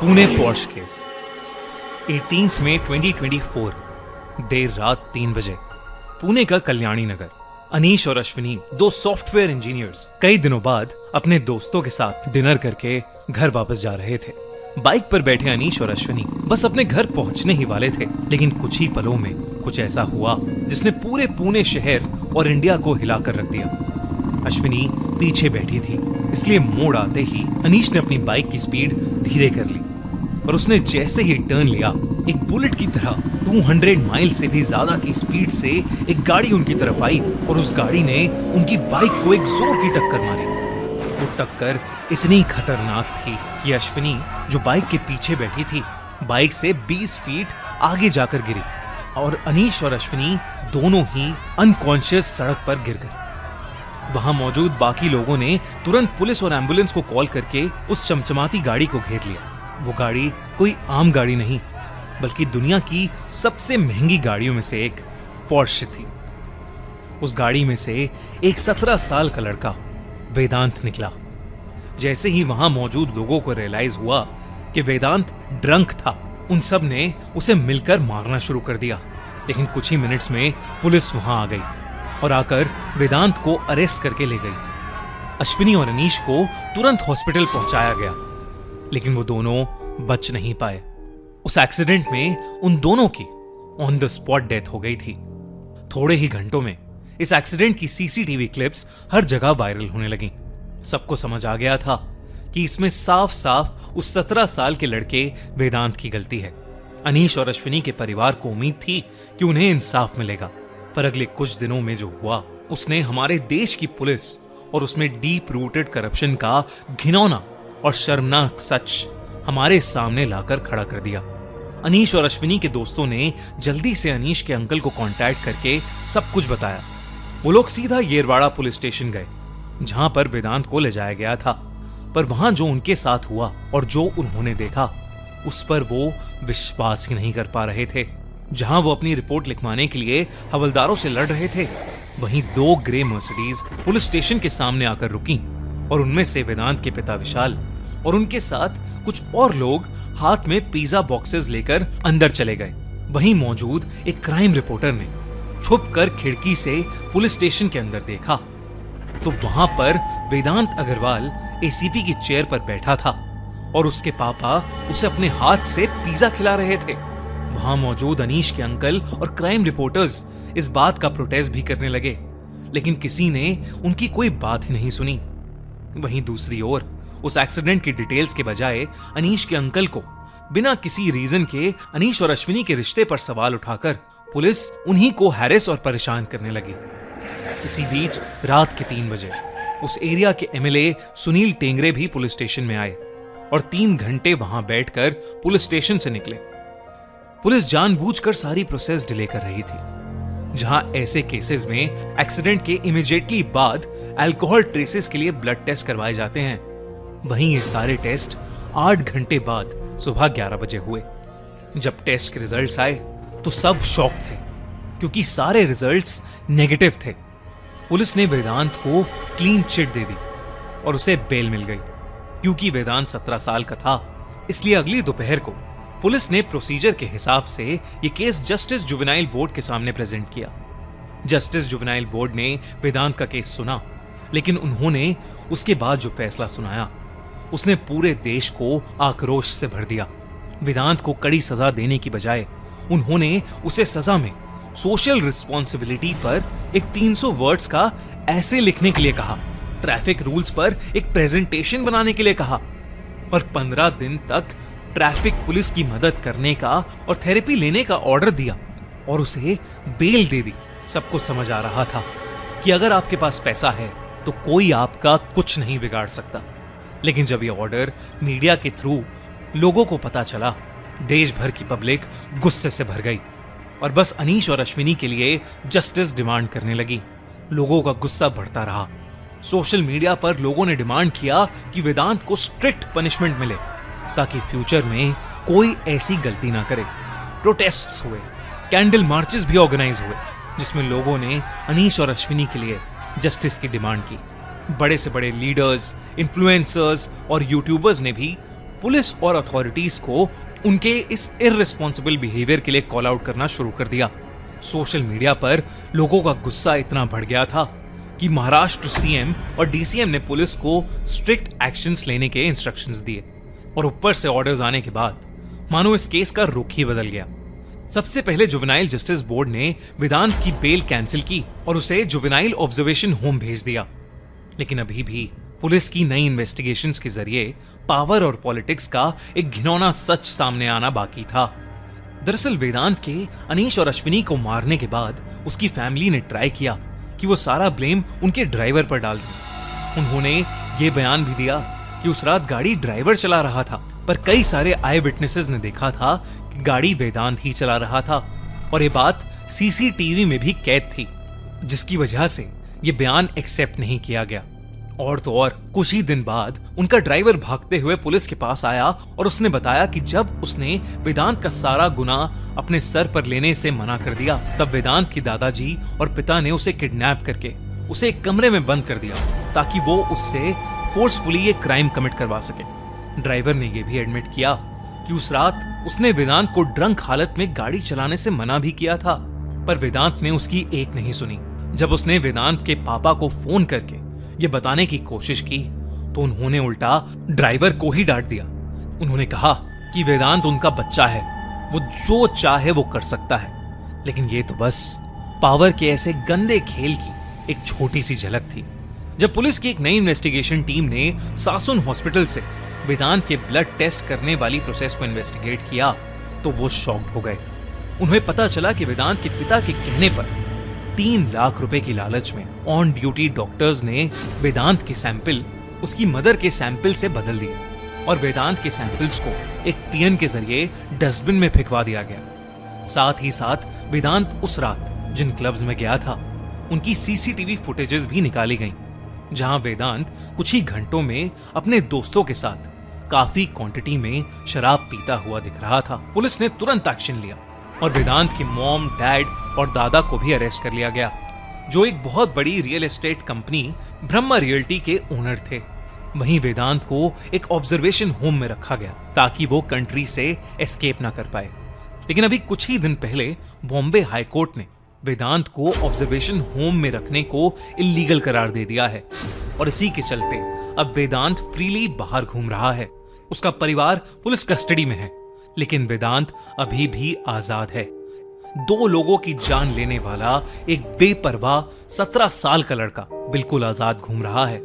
Pune Porsche case 18 मई 2024 देर रात 3 बजे पुणे का कल्याणी नगर। अनीश और अश्विनी, दो सॉफ्टवेयर इंजीनियर्स, कई दिनों बाद अपने दोस्तों के साथ डिनर करके घर वापस जा रहे थे। बाइक पर बैठे अनीश और अश्विनी बस अपने घर पहुंचने ही वाले थे, लेकिन कुछ ही पलों में कुछ ऐसा हुआ जिसने पूरे पुणे शहर और इंडिया को हिलाकर रख दिया। अश्विनी पीछे बैठी थी, इसलिए मोड़ आते ही अनीश ने अपनी बाइक की स्पीड धीरे कर ली और उसने जैसे ही टर्न लिया, एक बुलेट की तरह 200 माइल से भी ज्यादा की स्पीड से एक गाड़ी उनकी तरफ आई और उस गाड़ी ने उनकी बाइक को एक जोर की टक्कर मारी। वो टक्कर इतनी खतरनाक थी कि अश्विनी, जो बाइक के पीछे बैठी थी, बाइक से 20 फीट आगे जाकर गिरी और अनीश और अश्विनी दोनों ही अनकॉन्शियस सड़क पर गिर गए। वहां मौजूद बाकी लोगों ने तुरंत पुलिस और एम्बुलेंस को कॉल करके उस चमचमाती गाड़ी को घेर लिया। वो गाड़ी कोई आम गाड़ी नहीं, बल्कि दुनिया की सबसे महंगी गाड़ियों में से एक पोर्श थी। उस गाड़ी में से एक 17 साल का लड़का वेदांत निकला। जैसे ही वहां मौजूद लोगों को रियलाइज हुआ कि वेदांत ड्रंक था, उन सब ने उसे मिलकर मारना शुरू कर दिया। लेकिन कुछ ही मिनट्स में पुलिस वहां आ गई और आकर वेदांत को अरेस्ट करके ले गई। अश्विनी और अनीश को तुरंत हॉस्पिटल पहुंचाया गया, लेकिन वो दोनों बच नहीं पाए। उस एक्सीडेंट में उन दोनों की ऑन द स्पॉट डेथ हो गई थी। थोड़े ही घंटों में इस एक्सीडेंट की सीसीटीवी क्लिप्स हर जगह वायरल होने लगी। सबको समझ आ गया था कि इसमें साफ साफ उस 17 साल के लड़के वेदांत की गलती है। अनीश और अश्विनी के परिवार को उम्मीद थी कि उन्हें इंसाफ मिलेगा, पर अगले कुछ दिनों में जो हुआ उसने हमारे देश की पुलिस और उसमें डीप रूटेड करप्शन का घिनौना और शर्मनाक सच हमारे सामने लाकर खड़ा कर दिया। अनीश और अश्विनी के दोस्तों ने जल्दी से अनीश के अंकल को कांटेक्ट करके सब कुछ बताया। वो लोग सीधा येरवाड़ा पुलिस स्टेशन गए, जहां पर वेदांत को ले जाया गया था। पर वहां जो उनके साथ हुआ और जो उन्होंने देखा, उस पर वो विश्वास ही नहीं कर पा रहे थे। जहां वो अपनी रिपोर्ट लिखवाने के लिए हवलदारों से लड़ रहे थे, वहीं 2 ग्रे मर्सिडीज पुलिस स्टेशन के सामने आकर रुकी और उनमें से वेदांत के पिता विशाल और उनके साथ कुछ और लोग हाथ में पिज्जा बॉक्सेस लेकर अंदर चले गए। वहीं मौजूद एक क्राइम रिपोर्टर ने छुपकर खिड़की से पुलिस स्टेशन के अंदर देखा तो वहां पर वेदांत अग्रवाल एसीपी की चेयर पर बैठा था और उसके पापा उसे अपने हाथ से पिज्जा खिला रहे थे। वहां मौजूद अनीश के अंकल और क्राइम रिपोर्टर्स इस बात का प्रोटेस्ट भी करने लगे, लेकिन किसी ने उनकी कोई बात ही नहीं सुनी। वहीं दूसरी ओर उस एक्सीडेंट की डिटेल्स के बजाय अनीश के अंकल को बिना किसी रीजन के अनीश और अश्विनी के रिश्ते पर सवाल उठाकर पुलिस उन्हीं को हैरेस और परेशान करने लगी। इसी बीच रात के 3 बजे उस एरिया के एमएलए सुनील टेंगरे भी पुलिस स्टेशन में आए और 3 घंटे वहां बैठकर पुलिस स्टेशन से निकले। पुलिस जानबूझकर सारी प्रोसेस डिले कर रही थी। जहां ऐसे केसेस में एक्सीडेंट के इमीडिएटली बाद अल्कोहल ट्रेसेस के लिए ब्लड टेस्ट करवाए जाते हैं, वहीं ये सारे टेस्ट 8 घंटे बाद सुबह 11 बजे हुए। जब टेस्ट के रिजल्ट्स आए तो सब शॉक थे, क्योंकि सारे रिजल्ट्स नेगेटिव थे। पुलिस ने वेदांत को क्लीन चिट दे दी और उसे बेल मिल गई। क्योंकि वेदांत 17 साल का था, इसलिए अगली दोपहर को पुलिस ने प्रोसीजर के हिसाब से ये केस जस्टिस जुवेनाइल बोर्ड के सामने प्रेजेंट किया। जस्टिस जुवेनाइल बोर्ड ने वेदांत का केस सुना, लेकिन उन्होंने उसके बाद जो फैसला सुनाया उसने पूरे देश को आक्रोश से भर दिया। वेदांत को कड़ी सजा देने की बजाय उन्होंने उसे सजा में सोशल रिस्पॉन्सिबिलिटी पर एक 300 वर्ड्स का ऐसे लिखने के लिए कहा, ट्रैफिक रूल्स पर एक प्रेजेंटेशन बनाने के लिए कहा और 15 दिन तक ट्रैफिक पुलिस की मदद करने का और थेरेपी लेने का ऑर्डर दिया और उसे बेल दे दी। सबको समझ आ रहा था कि अगर आपके पास पैसा है तो कोई आपका कुछ नहीं बिगाड़ सकता। लेकिन जब यह ऑर्डर मीडिया के थ्रू लोगों को पता चला, देश भर की पब्लिक गुस्से से भर गई और बस अनीश और अश्विनी के लिए जस्टिस डिमांड करने लगी। लोगों का गुस्सा बढ़ता रहा। सोशल मीडिया पर लोगों ने डिमांड किया कि वेदांत को स्ट्रिक्ट पनिशमेंट मिले ताकि फ्यूचर में कोई ऐसी गलती ना करे। प्रोटेस्ट्स हुए, कैंडल मार्चेस भी ऑर्गेनाइज हुए, जिसमें लोगों ने अनीश और अश्विनी के लिए जस्टिस की डिमांड की। बड़े से बड़े लीडर्स, इन्फ्लुएंसर्स और यूट्यूबर्स ने भी पुलिस और अथॉरिटीज को उनके इस इररिस्पॉन्सिबल बिहेवियर के लिए कॉल आउट करना शुरू कर दिया। सोशल मीडिया पर लोगों का गुस्सा इतना बढ़ गया था कि महाराष्ट्र सीएम और डीसीएम ने पुलिस को स्ट्रिक्ट एक्शंस लेने के इंस्ट्रक्शंस दिए और ऊपर से ऑर्डर्स आने के बाद मानो इस केस का रुख ही बदल गया। सबसे पहले जुवेनाइल जस्टिस बोर्ड ने वेदांत की बेल कैंसिल की और उसे जुवेनाइल ऑब्जर्वेशन होम भेज दिया। लेकिन अभी भी पुलिस की नई इन्वेस्टिगेशंस के जरिए पावर और पॉलिटिक्स का एक घिनौना सच सामने आना बाकी था। दरअसल वेदांत के अनीश और अश्विनी को मारने के बाद उसकी फैमिली ने ट्राई किया कि वो सारा ब्लेम उनके ड्राइवर पर डाल दें। उन्होंने ये बयान भी दिया कि उस रात गाड़ी ड्राइवर चला रहा था, पर कई सारे आई विटनेसेस ने देखा था कि गाड़ी वेदांत ही चला रहा था और ये बात सीसीटीवी में भी कैद थी, जिसकी वजह से ये बयान एक्सेप्ट नहीं किया गया। और तो और कुछ ही दिन बाद उनका ड्राइवर भागते हुए पुलिस के पास आया और उसने बताया कि जब उसने वेदांत का सारा गुनाह अपने सर पर लेने से मना कर दिया, तब वेदांत की दादाजी और पिता ने उसे किडनैप करके उसे एक कमरे में बंद कर दिया ताकि वो उससे फोर्सफुली ये क्राइम कमिट करवा सके। ड्राइवर ने यह भी एडमिट किया कि उस रात उसने वेदांत को ड्रंक हालत में गाड़ी चलाने से मना भी किया था, पर वेदांत ने उसकी एक नहीं सुनी। जब उसने वेदांत के पापा को फोन करके ये बताने की कोशिश की तो उन्होंने उल्टा ड्राइवर को ही डांट दिया। उन्होंने कहा कि वेदांत उनका बच्चा है, वो जो चाहे वो कर सकता है। लेकिन ये तो बस पावर के ऐसे गंदे खेल की एक छोटी सी झलक थी। जब पुलिस की एक नई इन्वेस्टिगेशन टीम ने सासुन हॉस्पिटल से वेदांत के ब्लड टेस्ट करने वाली प्रोसेस को इन्वेस्टिगेट किया तो वो शॉक्ड हो गए। उन्हें पता चला कि वेदांत के पिता के कहने पर 3 लाख रुपए की लालच में ऑन ड्यूटी डॉक्टर्स ने वेदांत के सैंपल उसकी मदर के सैंपल से बदल दिए और वेदांत के सैंपल्स को एक पीएन के जरिए डस्टबिन में फेंकवा दिया गया। साथ ही साथ वेदांत उस रात जिन क्लब्स में गया था उनकी सीसीटीवी फुटेजेस भी निकाली गईं, जहां वेदांत कुछ ही घंटों में अपने दोस्तों के साथ काफी क्वांटिटी में शराब पीता हुआ दिख रहा था। पुलिस ने तुरंत एक्शन लिया और वेदांत की मॉम, डैड और दादा को भी अरेस्ट कर लिया गया, जो एक बहुत बड़ी real estate company Brahma realty के ओनर थे। वहीं वेदांत को एक ऑब्जर्वेशन होम में रखा गया ताकि वो कंट्री से एस्केप ना कर पाए। लेकिन अभी कुछ ही दिन पहले बॉम्बे हाई कोर्ट ने वेदांत को ऑब्जर्वेशन होम में रखने को इल्लीगल करार दे दिया है और इसी के चलते अब वेदांत फ्रीली बाहर घूम रहा है। उसका परिवार पुलिस कस्टडी में है, लेकिन वेदांत अभी भी आजाद है। 2 लोगों की जान लेने वाला एक बेपरवाह 17 साल का लड़का बिल्कुल आजाद घूम रहा है।